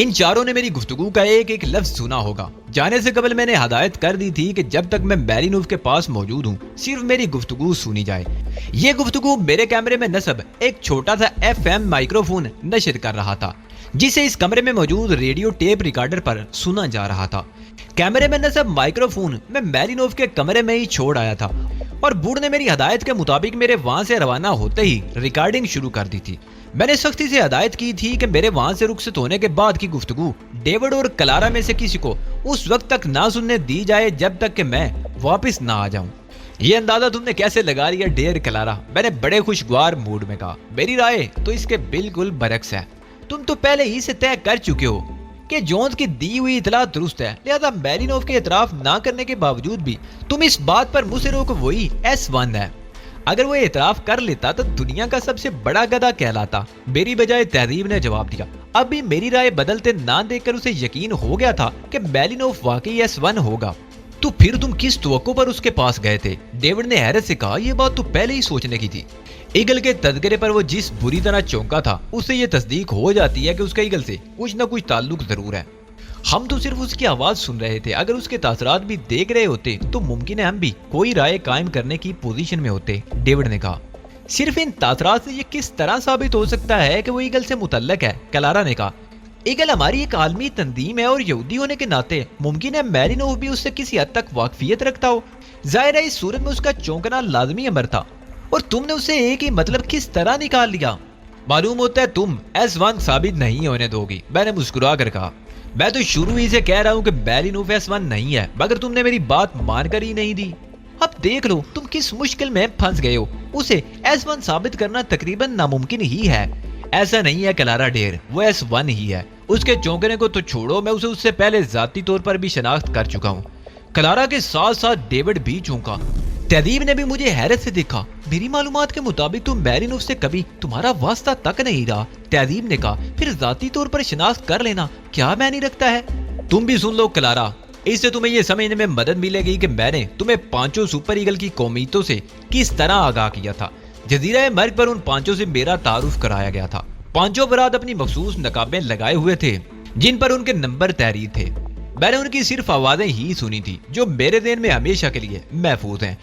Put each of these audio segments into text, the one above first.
ان چاروں نے میری گفتگو کا ایک ایک لفظ سنا ہوگا۔ جانے سے قبل میں نے ہدایت کر دی تھی کہ جب تک میں میرینوف کے پاس موجود ہوں صرف میری گفتگو سنی جائے۔ یہ گفتگو میرے کیمرے میں نصب ایک چھوٹا سا FM مائکرو فون نشر کر رہا تھا جسے اس کمرے میں موجود ریڈیو ٹیپ ریکارڈر پر سنا جا رہا تھا۔ کیمرے میں نصب مائکرو فون میں میرینوف کے کمرے میں ہی چھوڑ آیا تھا اور بوڑھ نے میری ہدایت کے مطابق میرے وہاں سے روانہ ہوتے ہی ریکارڈنگ شروع کر دی تھی۔ میں نے سختی سے ہدایت کی تھی کہ میرے وہاں سے رخصت ہونے کے بعد کی گفتگو ڈیوڈ اور کلارا میں سے کسی کو اس وقت تک نہ سننے دی جائے جب تک کہ میں واپس نہ آ جاؤں۔ یہ اندازہ تم نے کیسے لگا لیا ڈیئر کلارا؟ میں نے بڑے خوشگوار موڈ میں کہا۔ میری رائے تو اس کے بالکل برعکس ہے۔ تم تو پہلے ہی سے طے کر چکے ہو کہ جونز کی دی ہوئی اطلاع درست ہے، لہذا میرینوف کے اعتراف نہ کرنے کے باوجود بھی تم اس بات پر مصر ہو کہ وہی S1 ہے۔ اگر وہ اعتراف کر لیتا تو دنیا کا سب سے بڑا گدھا کہلاتا۔ میری بجائے تہذیب نے جواب دیا۔ اب بھی میری رائے بدلتے نہ دیکھ کر اسے یقین ہو گیا تھا کہ میرینوف واقعی S1 ہوگا۔ تو پھر تم کس توقع پر اس کے پاس گئے تھے؟ ڈیوڈ نے حیرت سے کہا۔ یہ بات تو پہلے ہی سوچنے کی تھی۔ ایگل کے تذکرے پر وہ جس بری طرح چونکا تھا اس سے یہ تصدیق ہو جاتی ہے کہ اس کا ایگل سے کچھ نہ کچھ تعلق ضرور ہے۔ ہم تو صرف اس کی آواز سن رہے تھے، اگر اس کے تاثرات بھی دیکھ رہے ہوتے تو ممکن ہے ہم بھی کوئی رائے قائم کرنے کی پوزیشن میں ہوتے، ڈیوڈ نے کہا۔ صرف ان تاثرات سے یہ کس طرح ثابت ہو سکتا ہے کہ وہ ایگل سے متعلق ہے؟ کلارا نے کہا۔ ایگل ہماری ایک عالمی تنظیم ہے اور یہودی ہونے کے ناطے ممکن ہے میرینوف بھی اس سے کسی حد تک واقفیت رکھتا ہو۔ ظاہر ہے اس صورت میں اس کا چونکنا لازمی امر تھا اور تم نے اسے ایک ہی مطلب کس طرح نکال لیا؟ معلوم ہوتا ہے تم S1 ثابت نہیں ہونے دو گی، میں نے مسکرا کر کہا۔ میں تو شروع ہی سے کہہ رہا ہوں کہ میرینوف S1 نہیں ہے، مگر تم نے میری بات مان کر ہی نہیں دی۔ اب دیکھ لو تم کس مشکل میں پھنس گئے ہو۔ اسے S1 ثابت کرنا تقریباً ناممکن ہی ہے۔ ایسا نہیں ہے کلارا ڈیر، وہ S1 ہی ہے۔ اس کے چونکنے کو تو چھوڑو، میں اسے اس سے پہلے ذاتی طور پر بھی شناخت کر چکا ہوں۔ کلارا کے ساتھ ساتھ ڈیوڈ بھی چونکا۔ تہذیب نے بھی مجھے حیرت سے دیکھا۔ میری معلومات کے مطابق تو میرینوف سے کبھی تمہارا واسطہ تک نہیں رہا، تہذیب نے کہا۔ پھر ذاتی طور پر شناخت کر لینا کیا معنی رکھتا ہے؟ تم بھی سن لو کلارا، اس سے تمہیں یہ سمجھنے میں مدد ملے گی کہ میں نے تمہیں پانچوں سپر ایگل کی قومیتوں سے کس طرح آگاہ کیا تھا۔ جزیرہ مرگ پر ان پانچوں سے میرا تعارف کرایا گیا تھا۔ پانچوں افراد اپنی مخصوص نقابیں لگائے ہوئے تھے جن پر ان کے نمبر تحریر تھے۔ میں نے ان کی صرف آوازیں ہی سنی تھی جو میرے ذہن میں ہمیشہ کے لیے محفوظ ہیں،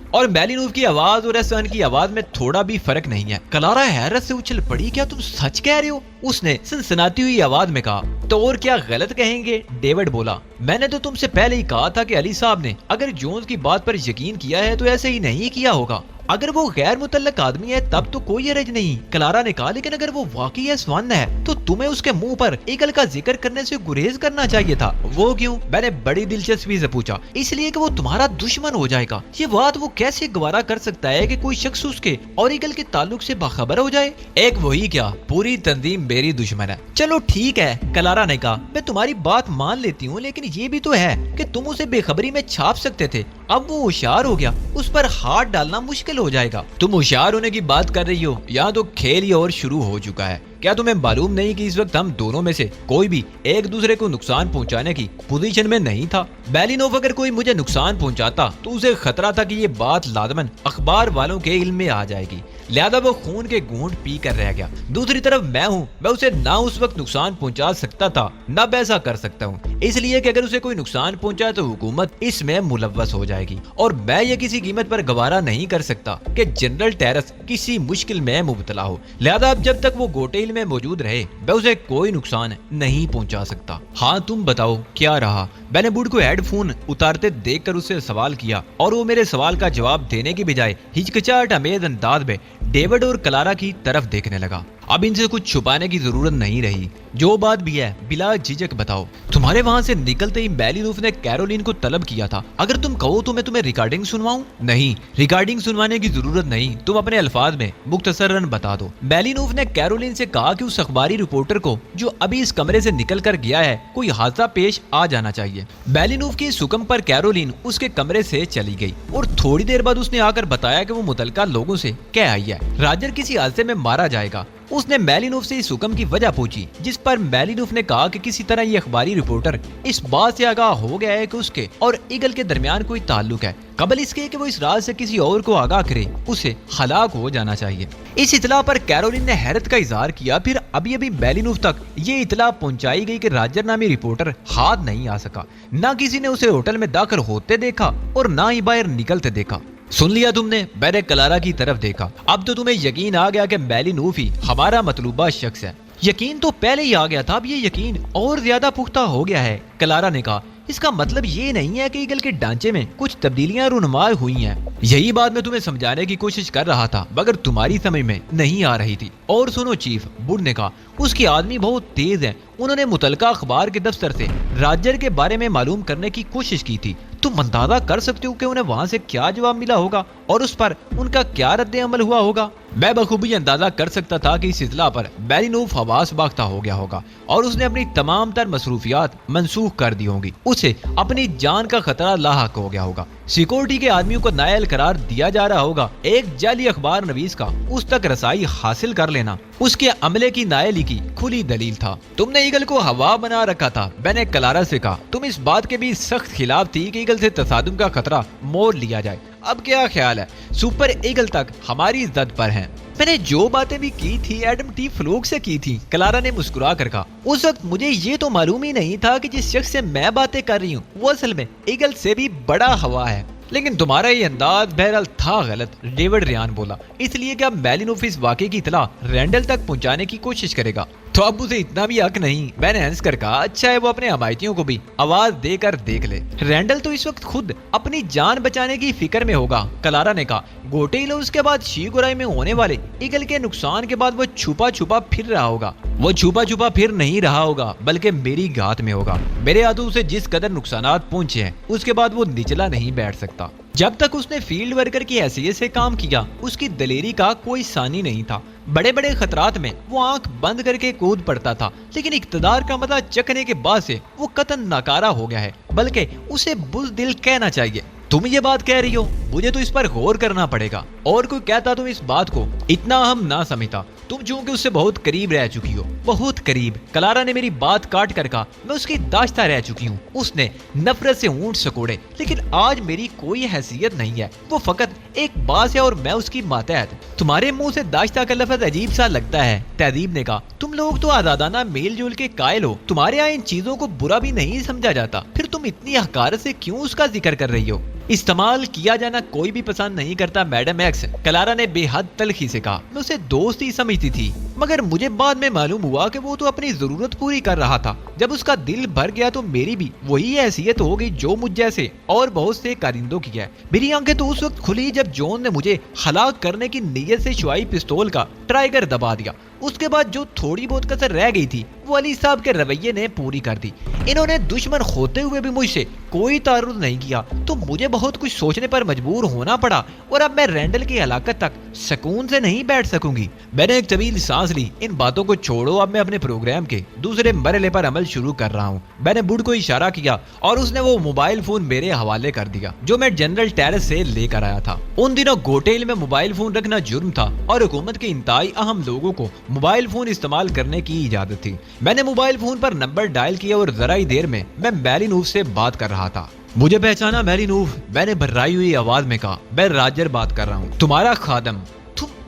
اور میرینوف کی آواز اور S1 کی آواز میں تھوڑا بھی فرق نہیں ہے۔ کلارا حیرت سے اچھل پڑی۔ کیا تم سچ کہہ رہے ہو؟ اس نے سنسناتی ہوئی آواز میں کہا۔ تو اور کیا غلط کہیں گے؟ ڈیوڈ بولا۔ میں نے تو تم سے پہلے ہی کہا تھا کہ علی صاحب نے اگر جونز کی بات پر یقین کیا ہے تو ایسے ہی نہیں کیا ہوگا۔ اگر وہ غیر متعلق آدمی ہے تب تو کوئی حرج نہیں، کلارا نے کہا، لیکن اگر وہ واقعی S1 ہے تو تمہیں اس کے منہ پر ایگل کا ذکر کرنے سے گریز کرنا چاہیے تھا۔ وہ کیوں؟ میں نے بڑی دلچسپی سے پوچھا۔ اس لیے کہ وہ تمہارا دشمن ہو جائے گا۔ یہ بات وہ کیسے گوارا کر سکتا ہے کہ کوئی شخص اس کے اور ایگل کے تعلق سے باخبر ہو جائے؟ ایک وہی کیا پوری تنظیم میری دشمن ہے۔ چلو ٹھیک ہے، کلارا نے کہا، میں تمہاری بات مان لیتی ہوں، لیکن یہ بھی تو ہے کہ تم اسے بے خبری میں چھاپ سکتے تھے۔ اب وہ ہوشیار ہو گیا، اس پر ہاتھ ڈالنا مشکل ہو جائے گا۔ تم ہوشیار ہونے کی بات کر رہی ہو، یہاں تو کھیل ہی اور شروع ہو چکا ہے۔ کیا تمہیں معلوم نہیں کہ اس وقت ہم دونوں میں سے کوئی بھی ایک دوسرے کو نقصان پہنچانے کی پوزیشن میں نہیں تھا؟ میرینوف اگر کوئی مجھے نقصان پہنچاتا تو اسے خطرہ تھا کہ یہ بات لازماً اخبار والوں کے علم میں آ جائے گی، لہذا وہ خون کے گھونٹ پی کر رہ گیا۔ دوسری طرف میں ہوں، میں اسے نہ اس وقت نقصان پہنچا سکتا تھا نہ ایسا کر سکتا ہوں، اس لیے کہ اگر اسے کوئی نقصان پہنچا تو حکومت اس میں ملوث ہو جائے گی، اور میں یہ کسی قیمت پر گوارا نہیں کر سکتا کہ جنرل ٹیرس کسی مشکل میں مبتلا ہو۔ لہذا اب جب تک وہ گوٹے میں موجود رہے میں اسے کوئی نقصان نہیں پہنچا سکتا۔ ہاں تم بتاؤ کیا رہا؟ میں نے بوڑھ کو ہیڈ فون اتارتے دیکھ کر اسے سوال کیا، اور وہ میرے سوال کا جواب دینے کی بجائے ہچکچاہٹ امیز انداز میں ڈیوڈ اور کلارا کی طرف دیکھنے لگا۔ اب ان سے کچھ چھپانے کی ضرورت نہیں رہی، جو بات بھی ہے بلا جھجک بتاؤ۔ تمہارے وہاں سے نکلتے ہی میرینوف نے کیرولین کو طلب کیا تھا۔ اگر تم کہو تو میں تمہیں ریکارڈنگ سنواؤں؟ نہیں، ریکارڈنگ سنوانے کی ضرورت نہیں، تم اپنے الفاظ میں مختصراً بتا دو۔ میرینوف نے کیرولین سے کہا کہ اس اخباری رپورٹر کو جو ابھی اس کمرے سے نکل کر گیا ہے کوئی حادثہ پیش آ جانا چاہیے۔ میرینوف کی اس حکم پر کیرولین اس کے کمرے سے چلی گئی، اور تھوڑی دیر بعد اس نے آ کر بتایا کہ وہ متعلقہ لوگوں سے کہہ آئی ہے راجر کسی حادثے میں مارا جائے گا۔ اس نے میلینوف سے اس حکم کی وجہ پوچھی، جس پر میلینوف نے کہا کہ کسی طرح یہ اخباری رپورٹر اس بات سے آگاہ ہو گیا ہے کہ اس کے اور ایگل کے درمیان کوئی تعلق ہے۔ قبل اس کے کہ وہ اس راز سے کسی اور کو آگاہ کرے، اسے ہلاک ہو جانا چاہیے۔ اس اطلاع پر کیرولین نے حیرت کا اظہار کیا۔ پھر ابھی میلینوف تک یہ اطلاع پہنچائی گئی کہ راجر نامی رپورٹر ہاتھ نہیں آ سکا، نہ کسی نے اسے ہوٹل میں داخل ہوتے دیکھا اور نہ ہی باہر نکلتے دیکھا۔ سن لیا تم نے؟ میں نے کلارا کی طرف دیکھا۔ اب تو تمہیں یقین آ گیا کہ میلینوف ہی ہمارا مطلوبہ شخص ہے۔ یقین تو پہلے ہی آ گیا تھا، اب یہ یقین اور زیادہ پختہ ہو گیا ہے، کلارا نے کہا۔ اس کا مطلب یہ نہیں ہے کہ ایگل کے ڈھانچے میں کچھ تبدیلیاں رونما ہوئی ہیں۔ یہی بات میں تمہیں سمجھانے کی کوشش کر رہا تھا، مگر تمہاری سمجھ میں نہیں آ رہی تھی۔ اور سنو چیف، بڈ نے کہا، اس کی آدمی بہت تیز ہے۔ انہوں نے متعلقہ اخبار کے دفتر سے راجر کے بارے میں معلوم کرنے کی کوشش کی تھی۔ تم اندازہ کر سکتے ہو کہ انہیں وہاں سے کیا جواب ملا ہوگا اور اس پر ان کا کیا رد عمل ہوا ہوگا؟ میں بخوبی اندازہ کر سکتا تھا کہ اس اطلاع پر میلینوف حواس باختہ ہو گیا ہوگا اور اس نے اپنی تمام تر مصروفیات منسوخ کر دی ہوں گی۔ اسے اپنی جان کا خطرہ لاحق ہو گیا ہوگا۔ سیکورٹی کے آدمیوں کو نائل قرار دیا جا رہا ہوگا۔ ایک جعلی اخبار نویس کا اس تک رسائی حاصل کر لینا اس کے عملے کی نائلی کی کھلی دلیل تھا۔ تم نے ایگل کو ہوا بنا رکھا تھا، میں نے کلارا سے کہا۔ تم اس بات کے بھی سخت خلاف تھی کہ ایگل سے تصادم کا خطرہ مول لیا جائے۔ اب کیا خیال ہے؟ سپر ایگل تک ہماری زد پر ہیں۔ میں نے جو باتیں بھی کی تھی ایڈم ٹی فلوک سے کی تھی، کلارا نے مسکرا کر کہا۔ اس وقت مجھے یہ تو معلوم ہی نہیں تھا کہ جس شخص سے میں باتیں کر رہی ہوں وہ اصل میں ایگل سے بھی بڑا ہوا ہے۔ لیکن تمہارا یہ انداز بہرحال تھا غلط، ڈیوڈ ریان بولا۔ اس لیے کہ اب میلینوف اس واقعے کی اطلاع رینڈل تک پہنچانے کی کوشش کرے گا تو اب اسے اتنا بھی حق نہیں۔ میں نے ہنس کر کہا، اچھا ہے وہ اپنے حمایتیوں کو بھی آواز دے کر دیکھ لے۔ رینڈل تو اس وقت خود اپنی جان بچانے کی فکر میں ہوگا، کلارا نے کہا۔ گوٹیلو اس کے بعد شیگورائی میں ہونے والے ایگل کے نقصان کے بعد وہ چھپا چھپا پھر رہا ہوگا۔ وہ چھپا چھپا پھر نہیں رہا ہوگا بلکہ میری گھات میں ہوگا۔ میرے ہاتھوں سے جس قدر نقصانات پہنچے ہیں اس کے بعد وہ نچلا نہیں بیٹھ سکتا۔ جب تک اس نے فیلڈ ورکر کی حیثیت سے کام کیا اس کی دلیری کا کوئی ثانی نہیں تھا۔ بڑے بڑے خطرات میں وہ آنکھ بند کر کے کود پڑتا تھا، لیکن اقتدار کا مزہ چکھنے کے بعد سے وہ قطعاً ناکارہ ہو گیا ہے، بلکہ اسے بزدل کہنا چاہیے۔ تم یہ بات کہہ رہی ہو، مجھے تو اس پر غور کرنا پڑے گا۔ اور کوئی کہتا تم اس بات کو اتنا اہم نہ سمجھتا، تم چونکہ اس سے بہت قریب رہ چکی ہو، بہت قریب۔ کلارا نے میری بات کاٹ کر کہا، میں اس کی داشتہ رہ چکی ہوں۔ اس نے نفرت سے ہونٹ سکوڑے، لیکن آج میری کوئی حیثیت نہیں ہے، وہ فقط ایک باس ہے اور میں اس کی ماتحت۔ تمہارے منہ سے داشتہ کا لفظ عجیب سا لگتا ہے، تہذیب نے کہا۔ تم لوگ تو آزادانہ میل جول کے قائل ہو، تمہارے یہاں ان چیزوں کو برا بھی نہیں سمجھا جاتا، پھر تم اتنی حقارت سے کیوں اس کا ذکر کر رہی ہو؟ استعمال کیا جانا کوئی بھی پسند نہیں کرتا میڈم ایکس، کلارا نے بے حد تلخی سے کہا۔ میں اسے دوست ہی سمجھتی تھی، مگر مجھے بعد میں معلوم ہوا کہ وہ تو اپنی ضرورت پوری کر رہا تھا۔ جب اس کا دل بھر گیا تو میری بھی وہی حیثیت ہو گئی جو مجھ جیسے اور بہت سے کارندوں کی ہے۔ میری آنکھیں تو اس وقت کھلی جب جون نے مجھے ہلاک کرنے کی نیت سے شعاعی پستول کا ٹرائگر دبا دیا۔ اس کے بعد جو تھوڑی بہت کسر رہ گئی تھی وہ علی صاحب کے رویے نے پوری کر دی۔ انہوں نے دشمن ہوتے ہوئے بھی مجھ سے کوئی تعارض نہیں کیا، تو مجھے بہت کچھ سوچنے پر مجبور ہونا پڑا، اور اب میں رینڈل کی ہلاکت تک سکون سے نہیں بیٹھ سکوں گی۔ میں نے ایک طویل سانس لی۔ ان باتوں کو چھوڑو، اب میں اپنے پروگرام کے دوسرے مرحلے پر عمل شروع کر رہا ہوں۔ میں نے بڈ کو اشارہ کیا اور اس نے وہ موبائل فون میرے حوالے کر دیا جو میں جنرل ٹیرس سے لے کر آیا تھا۔ ان دنوں گوٹیل میں موبائل فون رکھنا جرم تھا اور حکومت کے انتہائی اہم لوگوں کو موبائل فون استعمال کرنے کی اجازت تھی۔ میں نے موبائل فون پر نمبر ڈائل کیا اور ذرا ہی دیر میں میلینوف سے بات کر رہا تھا۔ مجھے پہچانا میلینوف؟ میں نے بھرائی ہوئی آواز میں کہا۔ میں راجر بات کر رہا ہوں، تمہارا خادم۔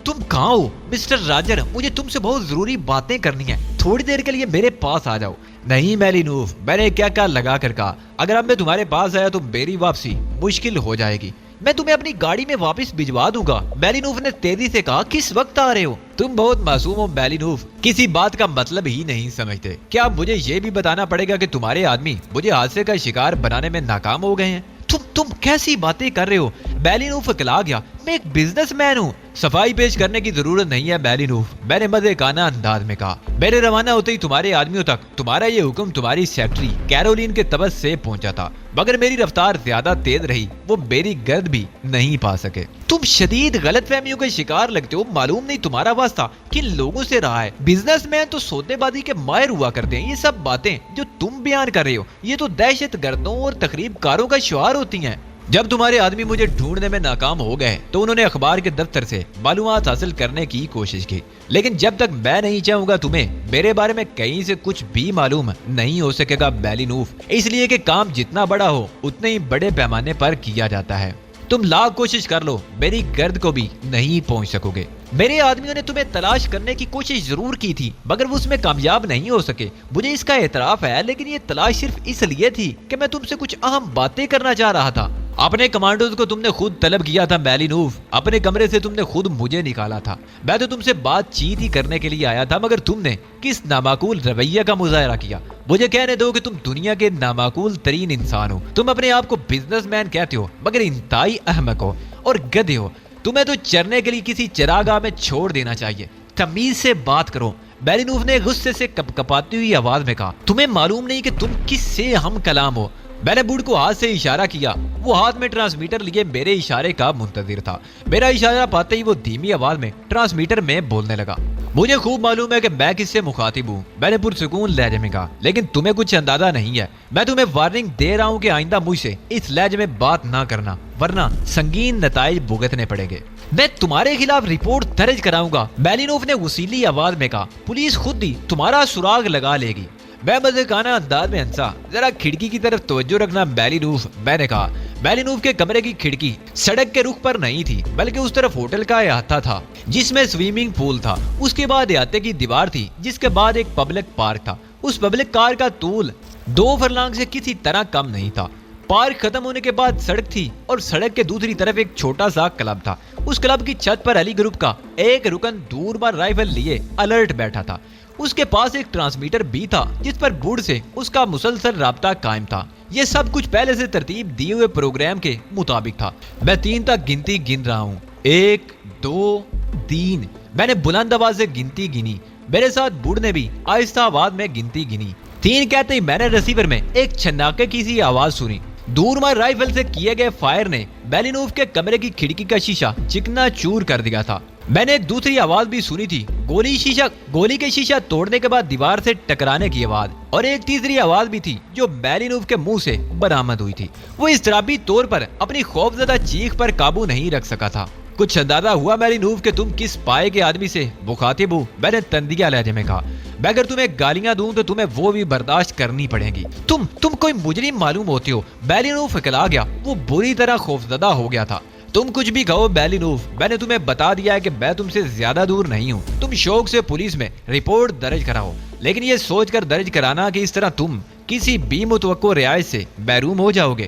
تم کہاں ہو مسٹر راجر؟ مجھے تم سے بہت ضروری باتیں کرنی ہیں، تھوڑی دیر کے لیے میرے پاس آ جاؤ۔ نہیں میلینوف، میں نے کیا لگا کر کہا، اگر اب میں تمہارے پاس آیا تو میری واپسی مشکل ہو جائے گی۔ میں تمہیں اپنی گاڑی میں واپس بھجوا دوں گا، میلینوف نے تیزی سے کہا۔ کس وقت آ رہے ہو؟ تم بہت معصوم ہو میلینوف، کسی بات کا مطلب ہی نہیں سمجھتے۔ کیا مجھے یہ بھی بتانا پڑے گا کہ تمہارے آدمی مجھے حادثے کا شکار بنانے میں ناکام ہو گئے ہیں؟ تم کیسی باتیں کر رہے ہو؟ میلینوف اکلا گیا۔ میں ایک بزنس مین ہوں، صفائی پیش کرنے کی ضرورت نہیں ہے میلینوف، میں نے مزے کانا انداز میں کہا۔ میرے روانہ ہوتے ہی تمہارے آدمیوں تک تمہارا یہ حکم تمہاری سیکٹری کیرولین کے تبس سے پہنچا تھا، مگر میری رفتار زیادہ تیز رہی، وہ میری گرد بھی نہیں پا سکے۔ تم شدید غلط فہمیوں کے شکار لگتے ہو، معلوم نہیں تمہارا واسطہ کن لوگوں سے رہا ہے۔ بزنس مین تو سودے بازی کے ماہر ہوا کرتے ہیں، یہ سب باتیں جو تم بیان کر رہے ہو یہ تو دہشت گردوں اور تخریب کاروں کا شعار ہوتی ہیں۔ جب تمہارے آدمی مجھے ڈھونڈنے میں ناکام ہو گئے تو انہوں نے اخبار کے دفتر سے معلومات حاصل کرنے کی کوشش کی، لیکن جب تک میں نہیں چاہوں گا تمہیں میرے بارے میں کہیں سے کچھ بھی معلوم نہیں ہو سکے گا بیلینوف، اس لیے کہ کام جتنا بڑا ہو اتنے ہی بڑے پیمانے پر کیا جاتا ہے۔ تم لاکھ کوشش کر لو میری گرد کو بھی نہیں پہنچ سکو گے۔ میرے آدمیوں نے تمہیں تلاش کرنے کی کوشش ضرور کی تھی مگر وہ اس میں کامیاب نہیں ہو سکے، مجھے اس کا اعتراف ہے، لیکن یہ تلاش صرف اس لیے تھی کہ میں تم سے کچھ اہم باتیں کرنا چاہ رہا تھا۔ اپنے کمانڈوز کو تم نے خود طلب کیا تھا بیلینوف، اپنے کمرے سے تم نے خود مجھے نکالا تھا، میں تو تم سے بات چیت ہی کرنے کے لیے آیا تھا، مگر تم نے کس نامعقول رویہ کا مظاہرہ کیا۔ مجھے کہنے دو کہ تم دنیا کے نامعقول ترین انسان ہو، تم اپنے آپ کو بزنس مین کہتے ہو مگر انتہائی احمق ہو اور گدھے ہو، تمہیں تو چرنے کے لیے کسی چراگاہ میں چھوڑ دینا چاہیے۔ تمیز سے بات کرو، بیلینوف نے غصے سے کپکپاتی ہوئی آواز میں کہا۔ تمہیں معلوم نہیں کہ تم کس سے ہم کلام ہو؟ میں نے بوڑھ کو ہاتھ سے اشارہ کیا، وہ ہاتھ میں ٹرانسمیٹر لیے میرے اشارے کا منتظر تھا۔ میرا اشارہ پاتے ہی وہ دھیمی آواز میں ٹرانسمیٹر میں بولنے لگا۔ مجھے خوب معلوم ہے کہ میں کس سے مخاطب ہوں، میں نے پرسکون لہجے میں کہا، لیکن تمہیں کچھ اندازہ نہیں ہے۔ میں تمہیں وارننگ دے رہا ہوں کہ آئندہ مجھ سے اس لہجے میں بات نہ کرنا ورنہ سنگین نتائج بھگتنے پڑیں گے۔ میں تمہارے خلاف رپورٹ درج کراؤں گا، بیلینوف نے غصیلی آواز میں کہا۔ پولیس خود ہی تمہارا سراغ لگا لے گی۔ میں مذاقانہ انداز میں ہنسا۔ ذرا کھڑکی کی طرف توجہ رکھنا بیلینوف، میں نے کہا۔ بیلینوف کے کمرے کی کھڑکی سڑک کے رخ پر نہیں تھی بلکہ اس طرف ہوٹل کا احاطہ تھا جس میں سوئمنگ پول تھا، اس کے بعد احاطے کی دیوار تھی جس کے بعد ایک پبلک پارک تھا۔ اس پبلک کار کا طول 2 فرلانگ سے کسی طرح کم نہیں تھا۔ پارک ختم ہونے کے بعد سڑک تھی اور سڑک کے دوسری طرف ایک چھوٹا سا کلب تھا۔ اس کلب کی چھت پر علی گروپ کا ایک رکن دوربار رائفل لیے الرٹ بیٹھا تھا۔ اس کے پاس ایک ٹرانسمیٹر بھی تھا جس پر بوڑھ سے اس کا مسلسل رابطہ قائم تھا۔ یہ سب کچھ پہلے سے ترتیب دیے ہوئے پروگرام کے مطابق تھا۔ میں 3 تک گنتی گن رہا ہوں، 1 2 3۔ میں نے بلند آواز سے گنتی گنی، میرے ساتھ بوڑھ نے بھی آہستہ آواز میں گنتی گنی۔ 3 کہتے ہی میں نے ریسیور میں ایک چھناکے کی سی آواز سنی۔ دورمار رائفل سے کیے گئے فائر نے بیلینوف کے کمرے کی کھڑکی کا شیشہ چکنا چور کر دیا تھا۔ میں نے ایک دوسری آواز بھی سنی تھی، گولی کے شیشہ توڑنے کے بعد دیوار سے ٹکرانے کی آواز، اور ایک تیسری آواز بھی تھی جو بیلینوف کے منہ سے برآمد ہوئی تھی۔ وہ اضطرابی طور پر اپنی خوفزدہ چیخ پر قابو نہیں رکھ سکا تھا۔ کچھ اندازہ ہوا بیلینوف کہ تم کس پائے کے آدمی سے مخاطب ہو؟ میں نے تندیہ لہجے میں کہا۔ میں اگر تمہیں گالیاں دوں تو تمہیں وہ بھی برداشت کرنی پڑیں گی۔ تم کوئی مجرم معلوم ہوتے ہو۔ بیلینوف اکلا گیا، وہ بری طرح خوفزدہ ہو گیا تھا۔ تم کچھ بھی کہو بیلینوف، میں نے تمہیں بتا دیا ہے کہ میں تم سے زیادہ دور نہیں ہوں۔ تم شوق سے پولیس میں رپورٹ درج کراؤ، لیکن یہ سوچ کر درج کرانا کہ اس طرح تم کسی بھی متوقع رعایت سے محروم ہو جاؤ گے۔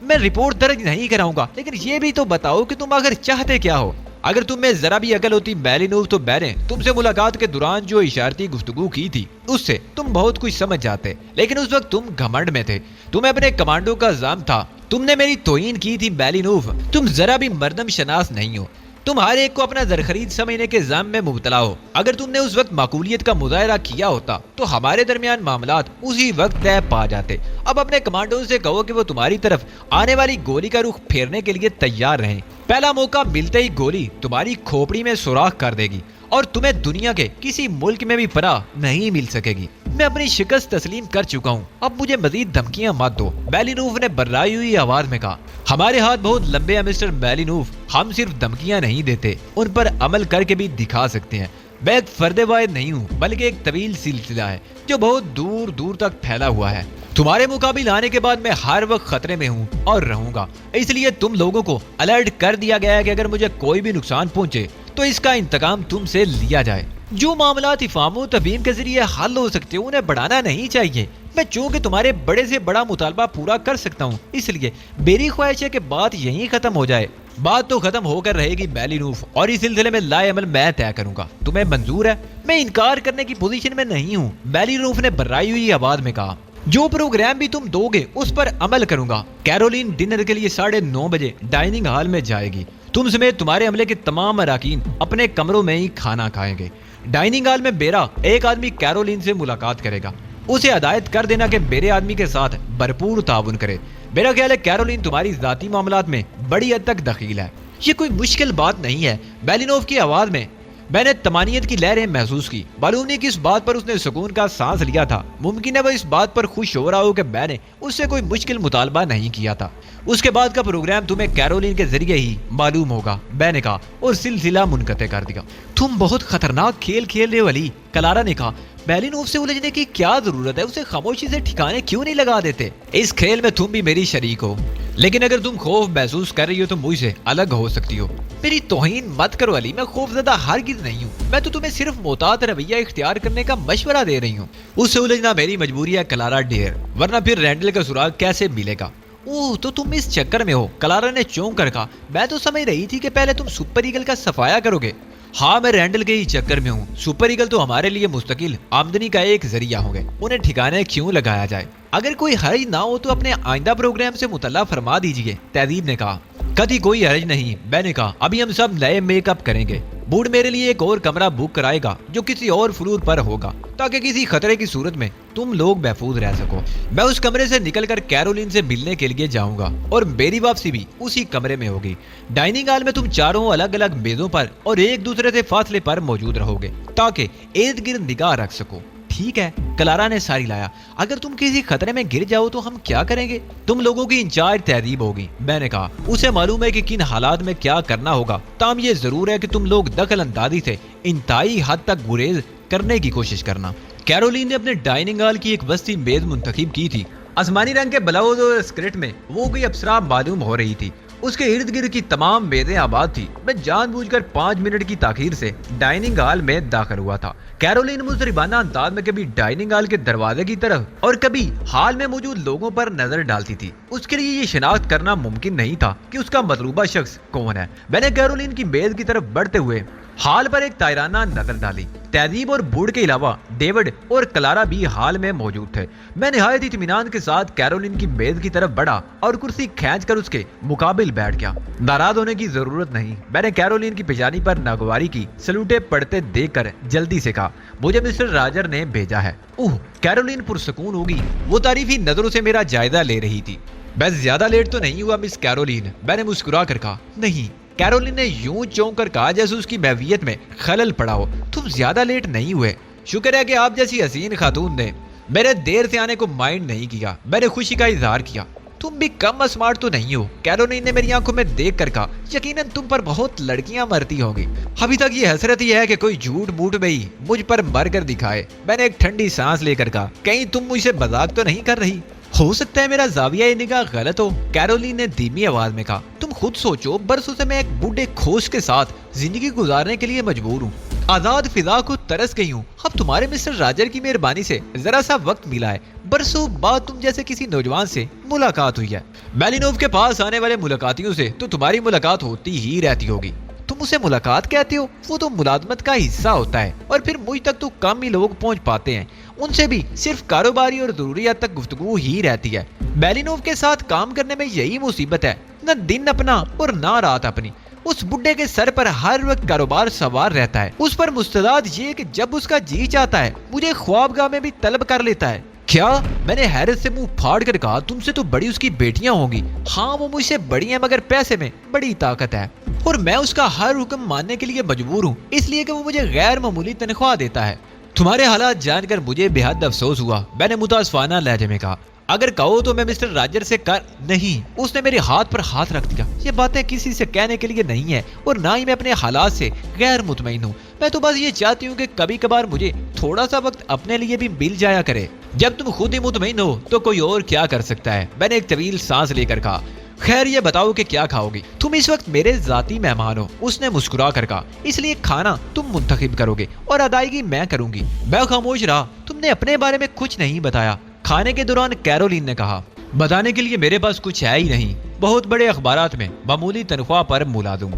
میں رپورٹ درج نہیں کراؤں گا، لیکن یہ بھی تو بتاؤ کہ تم آخر چاہتے کیا ہو؟ اگر تم میں ذرا بھی عقل ہوتی بیلینوف تو میں نے تم سے ملاقات کے دوران جو اشارتی گفتگو کی تھی اس سے تم بہت کچھ سمجھ جاتے، لیکن اس وقت تم گھمنڈ میں تھے، تمہیں اپنے کمانڈو کا الزام تھا، تم نے میری توہین کی تھی بیلینوف، تم ذرا بھی مردم شناس نہیں ہو، تم ہر ایک کو اپنا زرخرید سمجھنے کے الزام میں مبتلا ہو۔ اگر تم نے اس وقت معقولیت کا مظاہرہ کیا ہوتا تو ہمارے درمیان معاملات اسی وقت طے پا جاتے۔ اب اپنے کمانڈو سے کہو کہ وہ تمہاری طرف آنے والی گولی کا رخ پھیرنے کے لیے تیار رہیں۔ پہلا موقع ملتے ہی گولی تمہاری کھوپڑی میں سوراخ کر دے گی اور تمہیں دنیا کے کسی ملک میں بھی پناہ نہیں مل سکے گی۔ میں اپنی شکست تسلیم کر چکا ہوں، اب مجھے مزید دھمکیاں مت دو، بیلینوف نے بررائی ہوئی آواز میں کہا۔ ہمارے ہاتھ بہت لمبے ہیں مسٹر بیلینوف، ہم صرف دھمکیاں نہیں دیتے، ان پر عمل کر کے بھی دکھا سکتے ہیں۔ میں ایک فرد واحد نہیں ہوں بلکہ ایک طویل سلسلہ ہے جو بہت دور دور تک پھیلا ہوا ہے۔ تمہارے مقابل آنے کے بعد میں ہر وقت خطرے میں ہوں اور رہوں گا، اس لیے تم لوگوں کو الرٹ کر دیا گیا ہے کہ اگر مجھے کوئی بھی نقصان پہنچے تو اس کا انتقام تم سے لیا جائے۔ جو معاملات افہام و تفہیم کے ذریعے حل ہو سکتے ہیں انہیں بڑھانا نہیں چاہیے۔ میں چونکہ تمہارے بڑے سے بڑا مطالبہ پورا کر سکتا ہوں، اس لیے میری خواہش ہے کہ بات یہیں ختم ہو جائے۔ بات تو ختم ہو کر رہے گی بیلینوف، اور اس سلسلے میں لائے عمل میں طے کروں گا۔ تمہیں منظور ہے؟ میں انکار کرنے کی پوزیشن میں نہیں ہوں، بیلینوف نے بررائی ہوئی آواز میں کہا۔ جو پروگرام بھی تم دو گے اس پر عمل کروں گا۔ کیرولین ڈنر کے لیے 9:30 بجے ڈائننگ ہال میں جائے گی۔ تم سمیت تمہارے عملے کے تمام اراکین اپنے کمروں میں ہی کھانا کھائیں گے۔ ڈائننگ ہال میں بیرا ایک آدمی کیرولین سے ملاقات کرے گا، اسے ہدایت کر دینا کہ میرے آدمی کے ساتھ بھرپور تعاون کرے۔ میرا خیال ہے کیرولین تمہاری ذاتی معاملات میں بڑی حد تک دخیل ہے۔ یہ کوئی مشکل بات نہیں ہے، بیلینوف کی آواز میں میں نے طمانینت کی لہریں محسوس کی. معلوم نہیں کس بات پر اس نے سکون کا سانس لیا تھا. ممکن ہے وہ اس بات پر خوش ہو رہا ہو کہ میں نے اس سے کوئی مشکل مطالبہ نہیں کیا تھا. اس کے بعد کا پروگرام تمہیں کیرولین کے ذریعے ہی معلوم ہوگا, میں نے کہا, اور سلسلہ منقطع کر دیا. تم بہت خطرناک کھیل کھیل رہے ہو علی, کلارا نے کہا. بیلینوف سے الجھنے کی کیا ضرورت ہے, اسے خاموشی سے ٹھکانے کیوں نہیں لگا دیتے؟ اس کھیل میں تم بھی میری شریک ہو, لیکن اگر تم خوف محسوس کر رہی ہو تو مجھ سے الگ ہو سکتی ہو. میری توہین مت کرو علی, میں خوف زدہ ہرگز نہیں ہوں. میں تو تمہیں صرف محتاط رویہ اختیار کرنے کا مشورہ دے رہی ہوں. اس سے الجھنا میری مجبوری ہے کلارا ڈیئر, ورنہ پھر رینڈل کا سراغ کیسے ملے گا؟ اوہ, تو تم اس چکر میں ہو, کلارا نے چونک کر کہا. میں تو سمجھ رہی تھی کہ پہلے تم سپر ایگل کا صفایا کرو گے. ہاں, میں رینڈل کے ہی چکر میں ہوں. سپر ایگل تو ہمارے لیے مستقل آمدنی کا ایک ذریعہ ہوں گے, انہیں ٹھکانے کیوں لگایا جائے؟ اگر کوئی حرج نہ ہو تو اپنے آئندہ پروگرام سے مطلع فرما دیجیے, تہذیب نے کہا. کبھی کوئی حرج نہیں, میں نے کہا. ابھی ہم سب نئے میک اپ کریں گے. بوڈ میرے لیے ایک اور کمرہ بک کرائے گا جو کسی اور فلور پر ہوگا, تاکہ کسی خطرے کی صورت میں تم لوگ محفوظ رہ سکو. میں اس کمرے سے نکل کر کیرولین سے ملنے کے لیے جاؤں گا, اور میری واپسی بھی اسی کمرے میں ہوگی. ڈائننگ ہال میں تم چاروں الگ الگ میزوں پر اور ایک دوسرے سے فاصلے پر موجود رہو گے, تاکہ ارد گرد نگاہ رکھ سکو. ٹھیک ہے, کلارا نے ساری لایا. اگر تم کسی خطرے میں گر جاؤ تو ہم کیا کریں گے؟ تم لوگوں کی انچارج تہذیب ہوگی, میں نے کہا. اسے معلوم ہے کہ کن حالات میں کیا کرنا ہوگا, تاہم یہ ضرور ہے کہ تم لوگ دخل اندازی سے انتہائی حد تک گریز کرنے کی کوشش کرنا. کیرولین نے اپنے ڈائننگ ہال کی ایک وسطی میز منتخب کی تھی. آسمانی رنگ کے بلاؤز اور اسکرٹ میں وہ کوئی ابصرہ معلوم ہو رہی تھی. اس کے ارد گرد کی تمام میزیں آباد تھی. میں جان بوجھ کر 5 منٹ کی تاخیر سے ڈائننگ ہال میں داخل ہوا تھا. کیرولین مضطربانہ انداز میں کبھی ڈائننگ ہال کے دروازے کی طرف اور کبھی ہال میں موجود لوگوں پر نظر ڈالتی تھی. اس کے لیے یہ شناخت کرنا ممکن نہیں تھا کہ اس کا مطلوبہ شخص کون ہے. میں نے کیرولین کی میز کی طرف بڑھتے ہوئے ہال پر ایک تائرانہ نظر ڈالی. تہذیب اور بوڈ کے علاوہ ڈیوڈ اور کلارا بھی ہال میں موجود تھے. میں نہایت اطمینان کے ساتھ کیرولین کی میز کی طرف بڑھا اور کرسی کھینچ کر اس کے مقابل بیٹھ گیا. ناراض ہونے کی ضرورت نہیں, میں نے کیرولین کی پیشانی پر ناگواری کی سلوٹیں پڑتے دیکھ کر جلدی سے کہا. مجھے مسٹر راجر نے بھیجا ہے. اوہ, کیرولین پرسکون ہوگی. وہ تعریفی نظروں سے میرا جائزہ لے رہی تھی. میں زیادہ لیٹ تو نہیں ہوا مس کیرولین, میں نے مسکرا کر کہا. نہیں, کیرولین نے یوں چونک کر کہا جیسے اس کی محویت میں خلل پڑا ہو. تم زیادہ لیٹ نہیں ہوئے. شکر ہے کہ آپ جیسی حسین خاتون نے میرے دیر سے آنے کو مائنڈ نہیں کیا. میں نے خوشی کا اظہار کیا. تم بھی کم اسمارٹ تو نہیں ہو, کیرولین نے میری آنکھوں میں دیکھ کر کہا. یقیناً تم پر بہت لڑکیاں مرتی ہوں گی. ابھی تک یہ حسرت ہی ہے کہ کوئی جھوٹ موٹ میں ہی مجھ پر مر کر دکھائے. میں نے ایک ٹھنڈی سانس لے کر کہا. کہیں تم مجھ سے مذاق تو نہیں کر رہی؟ ہو سکتا ہے میرا زاویہ نگاہ غلط ہو, کیرولین نے دھیمی آواز میں کہا. تم خود سوچو, برسوں سے میں ایک بوڑھے کھوج کے ساتھ زندگی گزارنے کے لیے مجبور ہوں. آزاد فضا کو ترس گئی ہوں. اب تمہارے مسٹر راجر کی مہربانی سے ذرا سا وقت ملا ہے. برسوں بعد تم جیسے کسی نوجوان سے ملاقات ہوئی ہے. بیلینوف کے پاس آنے والے ملاقاتیوں سے تو تمہاری ملاقات ہوتی ہی رہتی ہوگی. تم اسے ملاقات کہتے ہو؟ وہ تو ملازمت کا حصہ ہوتا ہے, اور پھر مجھ تک تو کم ہی لوگ پہنچ پاتے ہیں. ان سے بھی صرف کاروباری اور ضروریات تک گفتگو ہی رہتی ہے. بیلینوف کے ساتھ کام کرنے میں یہی مصیبت ہے, نہ دن اپنا اور نہ رات اپنی. اس بڈھے کے سر پر ہر وقت کاروبار سوار رہتا ہے. اس پر مستعد یہ کہ جب اس کا جی چاہتا ہے مجھے خوابگاہ میں بھی طلب کر لیتا ہے. کیا؟ میں نے حیرت سے منہ پھاڑ کر کہا. تم سے تو بڑی اس کی بیٹیاں ہوں گی. ہاں, وہ مجھ سے بڑی ہیں, مگر پیسے میں بڑی طاقت ہے, اور میں اس کا ہر حکم ماننے کے لیے مجبور ہوں, اس لیے کہ وہ مجھے غیر معمولی تنخواہ دیتا ہے. تمہارے حالات جان کر مجھے بے حد افسوس ہوا, میں نے متاسفانہ لہجے میں کہا. اگر کہو تو میں مسٹر راجر سے کر نہیں. اس نے میرے ہاتھ پر ہاتھ رکھ دیا. یہ باتیں کسی سے کہنے کے لیے نہیں ہے, اور نہ ہی میں اپنے حالات سے غیر مطمئن ہوں. میں تو بس یہ چاہتی ہوں کہ کبھی کبھار مجھے تھوڑا سا وقت اپنے لیے بھی مل جایا کرے. جب تم خود ہی مطمئن ہو تو کوئی اور کیا کر سکتا ہے؟ میں نے ایک طویل سانس لے کر کہا. خیر, یہ بتاؤ کہ کیا کھاؤ گی؟ تم اس وقت میرے ذاتی مہمان ہو, اس نے مسکرا کر کہا. اس لیے کھانا تم منتخب کرو گے اور ادائیگی میں کروں گی. میں خاموش رہا. تم نے اپنے بارے میں کچھ نہیں بتایا. کھانے کے دوران کیرولین نے کہا. بتانے کے لیے میرے پاس کچھ ہے ہی نہیں. بہت بڑے اخبارات میں معمولی تنخواہ پر ملازم.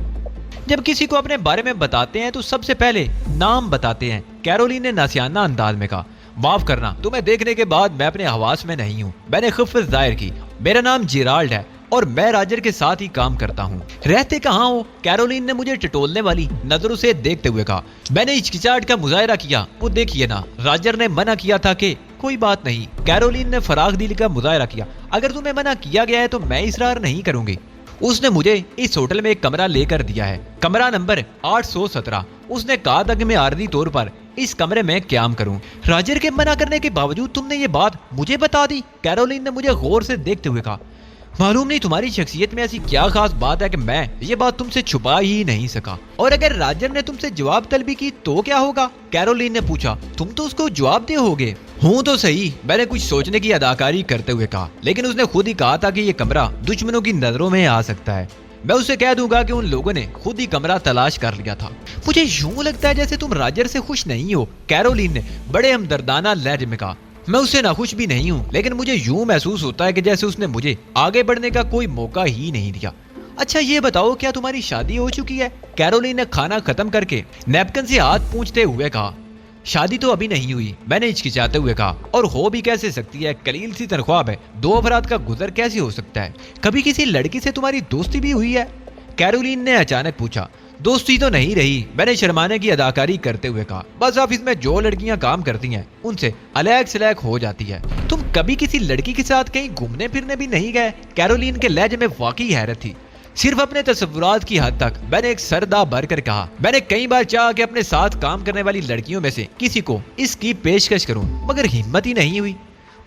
جب کسی کو اپنے بارے میں بتاتے ہیں تو سب سے پہلے نام بتاتے ہیں, کیرولین نے ناسیانہ انداز میں کہا. معاف کرنا, تمہیں دیکھنے کے بعد میں اپنے حواس میں نہیں ہوں. میں نے خفت ظاہر کی. میرا نام جیرالڈ ہے اور میں راجر کے ساتھ ہی کام کرتا ہوں. رہتے کہاں ہو؟ کیرولین نے مجھے ٹٹولنے والی نظروں سے دیکھتے ہوئے کہا. میں نے ہچکچاہٹ کا مظاہرہ کیا. وہ دیکھیے نا, راجر نے منع کیا تھا کہ. کوئی بات نہیں, کیرولین نے فراخ دلی کا مظاہرہ کیا. اگر تمہیں منع کیا گیا ہے تو میں اصرار نہیں کروں گی. اس نے مجھے اس ہوٹل میں ایک کمرہ لے کر دیا ہے, کمرہ نمبر 817. اس نے کہا تھا کہ میں عارضی طور پر اس کمرے میں قیام کروں. راجر کے منع کرنے کے باوجود تم نے یہ بات مجھے بتا دی, کیرولین نے مجھے غور سے دیکھتے ہوئے کہا. معلوم نہیں تمہاری شخصیت میں ایسی کیا خاص بات ہے کہ میں یہ بات تم سے چھپا ہی نہیں سکا. اور اگر راجر نے تم سے جواب طلبی کی تو کیا ہوگا, کیرولین نے پوچھا. تم تو اس کو جواب دے ہوگے. ہوں تو صحیح, میں نے کچھ سوچنے کی اداکاری کرتے ہوئے کہا, لیکن اس نے خود ہی کہا تھا کہ یہ کمرہ دشمنوں کی نظروں میں آ سکتا ہے. میں اسے کہہ دوں گا کہ ان لوگوں نے خود ہی کمرہ تلاش کر لیا تھا. مجھے یوں لگتا ہے جیسے تم راجر سے خوش نہیں ہو, کیرولین نے بڑے ہمدردانہ لہجے میں کہا. میں اس سے ناخوش بھی نہیں ہوں, لیکن مجھے یوں محسوس ہوتا ہے کہ جیسے اس نے مجھے آگے بڑھنے کا کوئی موقع ہی نہیں دیا. اچھا یہ بتاؤ, کیا تمہاری شادی ہو چکی ہے, کیرولین نے کھانا ختم کر کے نیپکن سے ہاتھ پونچھتے ہوئے کہا. شادی تو ابھی نہیں ہوئی, میں نے ہچکچاتے ہوئے کہا. اور ہو بھی کیسے سکتی ہے, قلیل سی تنخواہ ہے, 2 افراد کا گزر کیسے ہو سکتا ہے. کبھی کسی لڑکی سے تمہاری دوستی بھی ہوئی ہے, کیرولین نے اچانک پوچھا. دوستی تو نہیں رہی, میں نے شرمانے کی اداکاری کرتے ہوئے کہا. بس آفس میں جو لڑکیاں کام کرتی ہیں ان سے الیک سلیک ہو جاتی ہے. تم کبھی کسی لڑکی کے ساتھ کہیں گھومنے پھرنے بھی نہیں گئے, کیرولین کے لہجے میں واقعی حیرت تھی. صرف اپنے تصورات کی حد تک, میں نے ایک سردا بھر کر کہا. میں نے کئی بار چاہا کہ اپنے ساتھ کام کرنے والی لڑکیوں میں سے کسی کو اس کی پیشکش کروں, مگر ہمت ہی نہیں ہوئی.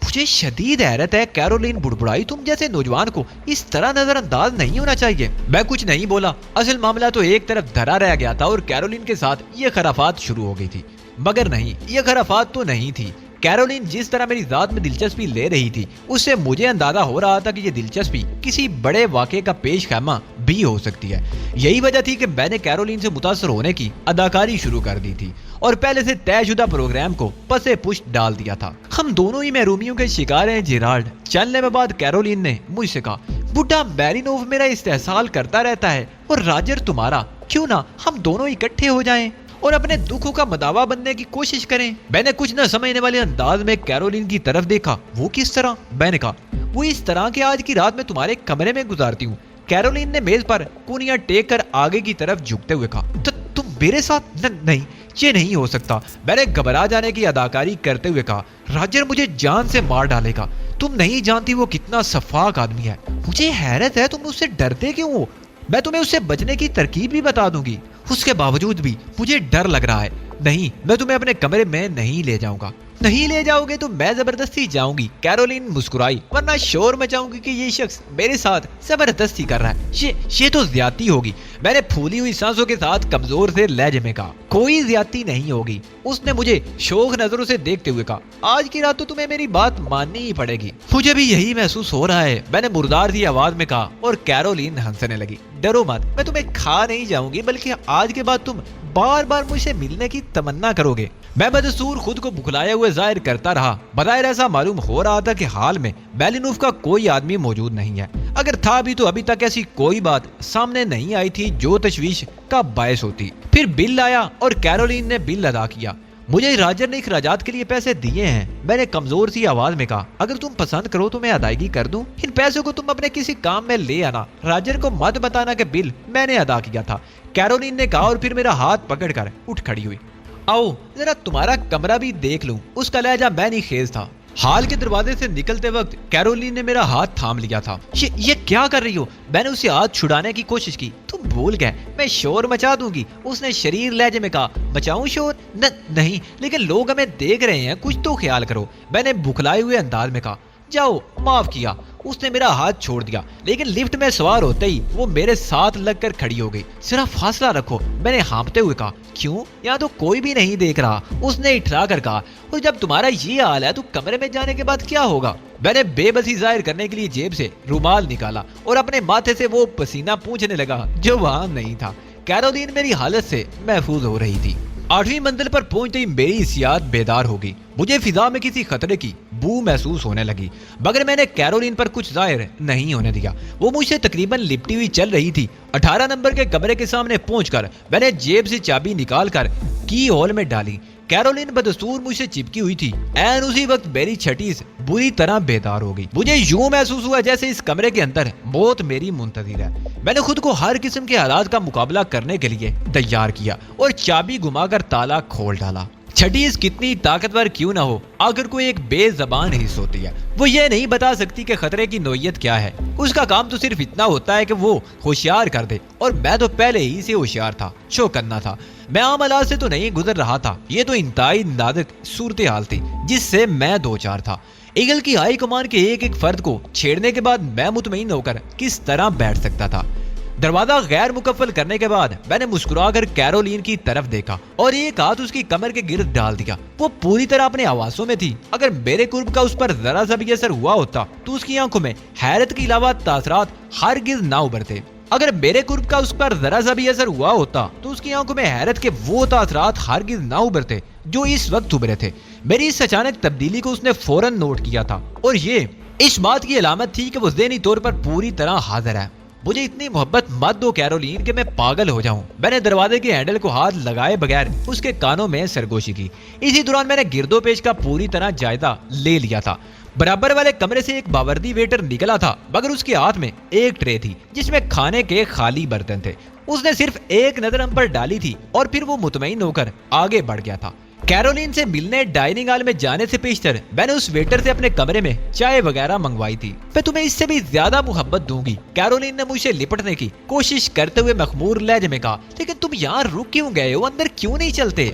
مجھے شدید حیرت ہے, کیرولین بڑبڑائی. تم جیسے نوجوان کو اس طرح نظر انداز نہیں ہونا چاہیے. میں کچھ نہیں بولا. اصل معاملہ تو ایک طرف دھرا رہ گیا تھا اور کیرولین کے ساتھ یہ خرافات شروع ہو گئی تھی. مگر نہیں, یہ خرافات تو نہیں تھی. کیرولین جس طرح میری ذات میں دلچسپی لے رہی تھی, اس سے مجھے اندازہ ہو رہا تھا کہ یہ دلچسپی کسی بڑے واقعے کا پیش خیمہ بھی ہو سکتی ہے. یہی وجہ تھی کہ میں نے کیرولین سے متاثر ہونے کی اداکاری شروع کر دی تھی اور پہلے سے طے شدہ پروگرام کو پسے پشت ڈال دیا تھا. ہم دونوں ہی محرومیوں کے شکار ہیں جیرالڈ. چلنے میں بعد کیرولین نے مجھ سے کہا, بڈھا میرینوف میرا استحصال کرتا رہتا ہے اور راجر تمہارا, کیوں نہ ہم دونوں اکٹھے ہو جائیں اور اپنے دکھوں کا مداوا بننے کی کوشش کریں. میں نے کچھ نہ سمجھنے والے انداز میں کیرولین کی طرف دیکھا. وہ کس طرح, میں نے کہا. وہ اس طرح کہ آج کی رات میں تمہارے کمرے میں گزارتی ہوں. کیرولین نے میز پر کونیاں ٹیک کر آگے کی طرف جھکتے ہوئے کہا. تم میرے ساتھ؟ نہیں, یہ نہیں ہو سکتا. میں نے گھبرا جانے کی اداکاری کرتے ہوئے کہا. راجر مجھے جان سے مار ڈالے گا. تم نہیں جانتی وہ کتنا شفاق آدمی ہے. مجھے حیرت ہے تم اس سے ڈرتے کیوں ہو. میں تمہیں اس سے بچنے کی ترکیب بھی بتا دوں گی. اس کے باوجود بھی مجھے ڈر لگ رہا ہے. نہیں, میں تمہیں اپنے کمرے میں نہیں لے جاؤں گا. نہیں لے جاؤ گے تو میں زبردستی جاؤں گی, کیرولین مسکرائی. ورنہ شور مچاؤں گی کہ یہ شخص میرے ساتھ زبردستی کر رہا ہے. یہ تو زیادتی ہوگی. میں نے پھولی ہوئی سانسوں کے ساتھ کمزور سے لہجے میں کہا. کوئی زیادتی نہیں ہوگی. اس نے مجھے شوق نظروں سے دیکھتے ہوئے کہا. آج کی رات تو تمہیں میری بات ماننی ہی پڑے گی. مجھے بھی یہی محسوس ہو رہا ہے, میں نے مردار سی آواز میں کہا اور کیرولین ہنسنے لگی. ڈرو مت, میں تمہیں کھا نہیں جاؤں گی, بلکہ آج کے بعد تم بار بار مجھ سے ملنے کی تمنا کرو گے. میں بدستور خود کو بکھلائے ہوئے ظاہر کرتا رہا. بظاہر ایسا معلوم ہو رہا تھا کہ حال میں میرینوف کا کوئی آدمی موجود نہیں ہے. اگر تھا بھی تو ابھی تک ایسی کوئی بات سامنے نہیں آئی تھی جو تشویش کا باعث ہوتی. پھر بل آیا اور کیرولین نے بل ادا کیا. مجھے راجر نے اخراجات کے لیے پیسے دیے ہیں, میں نے کمزور سی آواز میں کہا. اگر تم پسند کرو تو میں ادائیگی کر دوں. ان پیسوں کو تم اپنے کسی کام میں لے آنا. راجر کو مت بتانا کہ بل میں نے ادا کیا تھا, کیرولین نے کہا اور پھر میرا ہاتھ پکڑ کر اٹھ کھڑی ہوئی. آؤ ذرا تمہارا کمرہ بھی دیکھ لوں. اس کا لہجہ میں نہیں خیز تھا. ہال کے دروازے سے نکلتے وقت کیرولین نے میرا ہاتھ تھام لیا تھا. یہ کیا کر رہی ہو؟ میں نے اسے ہاتھ چھڑانے کی کوشش کی. تم بھول گئے, میں شور مچا دوں گی, اس نے شریر لہجے میں کہا. مچاؤں شور؟ نہیں, لیکن لوگ ہمیں دیکھ رہے ہیں, کچھ تو خیال کرو, میں نے بھکلائے ہوئے انداز میں کہا. جاؤ, معاف کیا. اس نے میرا ہاتھ چھوڑ دیا, لیکن لفٹ میں سوار ہوتے ہی وہ میرے ساتھ لگ کر کھڑی ہو گئی. ذرا فاصلہ رکھو, میں نے ہانپتے ہوئے کہا. کیوں؟ یہاں تو کوئی بھی نہیں دیکھ رہا, اس نے اٹھلا کر کہا. اور جب تمہارا یہ حال ہے تو کمرے میں جانے کے بعد کیا ہوگا؟ میں نے بے بسی ظاہر کرنے کے لیے جیب سے رومال نکالا اور اپنے ماتھے سے وہ پسینہ پوچھنے لگا جو وہاں نہیں تھا. کیرولین میری حالت سے محفوظ ہو رہی تھی. 8ویں منزل پر پہنچتے ہی میری حسیات بیدار ہو گئی. مجھے فضا میں کسی خطرے کی بو محسوس ہونے لگی, مگر میں نے کیرولین پر کچھ ظاہر نہیں ہونے دیا. وہ مجھ سے تقریباً لپٹی ہوئی چل رہی تھی. 18 نمبر کے کمرے کے سامنے پہنچ کر میں نے جیب سے چابی نکال کر کی ہول میں ڈالی. کیرولین بدستور مجھ سے چپکی ہوئی تھی. این اسی وقت میری چھٹیس بری طرح بیدار ہو گئی. مجھے یوں محسوس ہوا جیسے اس کمرے کے اندر موت میری منتظر ہے. میں نے خود کو ہر قسم کے حالات کا مقابلہ کرنے کے لیے تیار کیا اور چابی گھما کر تالا کھول ڈالا. چھٹیس کتنی طاقتور کیوں نہ ہو, آخر کوئی ایک بے زبان حص ہوتی ہے. وہ یہ نہیں بتا سکتی کہ خطرے کی نوعیت کیا ہے، اس کا کام تو صرف اتنا ہوتا ہے کہ وہ ہوشیار کر دے، اور میں تو پہلے ہی سے ہوشیار تھا، شو کرنا تھا۔ میں عام حالات سے تو نہیں گزر رہا تھا، یہ تو انتہائی نازک صورتحال تھی جس سے میں دو چار تھا۔ ایگل کی ہائی کمان کے ایک ایک فرد کو چھیڑنے کے بعد میں مطمئن ہو کر کس طرح بیٹھ سکتا تھا؟ دروازہ غیر مکفل کرنے کے بعد میں نے مسکرا کر کیرولین کی طرف دیکھا اور ایک ہاتھ اس کی کمر کے گرد ڈال دیا۔ وہ پوری طرح اپنے حواسوں میں تھی۔ اگر میرے قرب کا اس پر ذرا سا بھی اثر ہوا ہوتا تو اس کی آنکھوں میں حیرت کے علاوہ تاثرات ہرگز نہ ابھرتے۔ اگر میرے قرب کا اس پر ذرا سا بھی اثر ہوا ہوتا تو اس کی آنکھوں میں حیرت کے وہ تاثرات ہرگز نہ ابھرتے جو اس وقت ابھرے تھے۔ میری اس اچانک تبدیلی کو اس نے فوراً نوٹ کیا تھا، اور یہ اس بات کی علامت تھی کہ وہ ذہنی طور پر پوری طرح حاضر ہے۔ مجھے اتنی محبت مت دو کیرولین کہ میں پاگل ہو جاؤں۔ میں نے دروازے کے ہینڈل کو ہاتھ لگائے بغیر اس کے کانوں میں سرگوشی کی۔ اسی دوران میں نے گرد و پیش کا پوری طرح جائزہ لے لیا تھا۔ برابر والے کمرے سے ایک باوردی ویٹر نکلا تھا، مگر اس کے ہاتھ میں ایک ٹرے تھی جس میں کھانے کے خالی برتن تھے۔ اس نے صرف ایک نظر ہم پر ڈالی تھی اور پھر وہ مطمئن ہو کر آگے بڑھ گیا تھا۔ کیرولین سے ملنے ڈائننگ ہال میں جانے سے پیشتر میں نے اس ویٹر سے اپنے کمرے میں چائے وغیرہ منگوائی تھی۔ میں تمہیں اس سے بھی زیادہ محبت دوں گی، کیرولین نے مجھ سے لپٹنے کی کوشش کرتے ہوئے مخمور لہجے میں کہا، لیکن تم یہاں رک کیوں گئے ہو؟ اندر کیوں نہیں چلتے؟